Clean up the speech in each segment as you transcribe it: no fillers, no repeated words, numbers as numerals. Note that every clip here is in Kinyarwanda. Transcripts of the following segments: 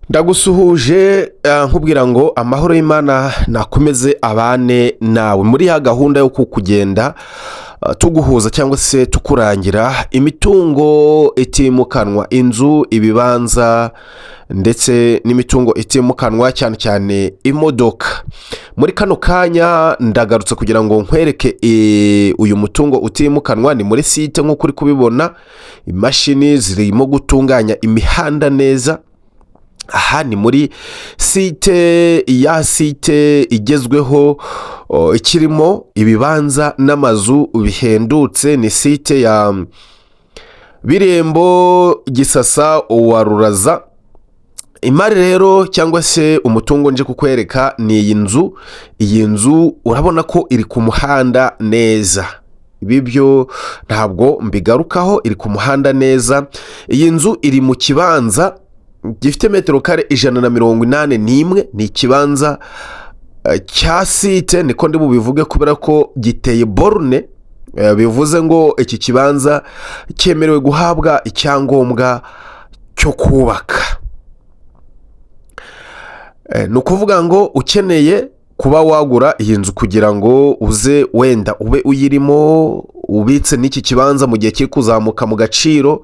Ndagusuhuje nkubwira ngo amahoro y'Imana nakomeze abane nawe muri ya gahunda yo kugenda tuguhuza cyangwa se tukurangira imitungo itimukanwa, inzu, ibibanza ndetse n'imitungo itimukanwa cyane cyane imodoka. Muri kano kanya ndagarutse kugira ngo nkwereke uyu mutungo utimukanwa. Ni muri site nk'uko uri kubibona, imashini zirimo gutunganya imihanda neza. Aha ni muri site igezweho, ikirimo ibibanza n'amazu bihendutse. Ni site ya Birembo, Gisasa, Uwaruraza. Imari rero cyangwa se umutungo nje kukwereka ni iyi nzu. Iyi nzu urabona ko iri ku muhanda neza, ibi byo ntabwo mbigarukaho, iri ku muhanda neza. Iyi nzu iri mu kibanza gifite metero kare 181. Ni ikibanza cya site, niko ndi bubivuge kubera ko giteye borne, bivuze ngo iki kibanza cyemerewe guhabwa icyangombwa cyo kubaka. Ni ukuvuga ngo ukeneye kuba wagura iyi nzu kugira ngo uze wenda ube uyirimo, ubitse n'iki kibanza mu gihe kiri kuzamuka mu gaciro,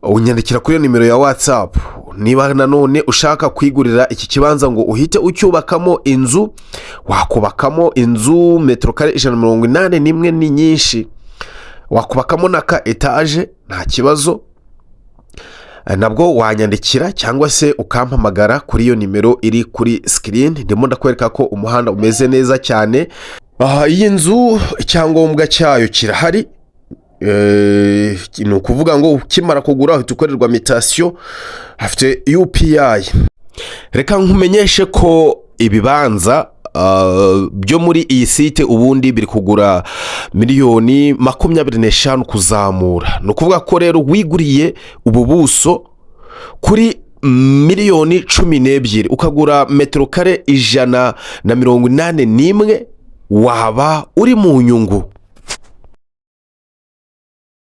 unyandikira kuri nimero ya WhatsApp. Niba nanone ushaka kwigurira iki kibanza ngo uhite ucyubakamo inzu, wakubakamo inzu metero kare 181 ni nyinshi, wakubakamo na ka etage nta kibazo, nabwo wanyandikira cyangwa se ukampamagara kuri iyo nimero iri kuri screen. Ndimo ndakwereka ko umuhanda umeze neza cyane. Iyi nzu icyangombwa cyayo kirahari. Ni ukuvuga ngo ukimara kugura uhita ukorerwa mutation, hafite UPI. Reka nkumenyeshe ko ibibanza byo muri iyi site ubundi biri kugura miliyoni 25 kuzamura. Ni ukuvuga ko rero wiguriye ubu buso kuri miliyoni 12 ukagura metero kare 181, waba uri mu nyungu.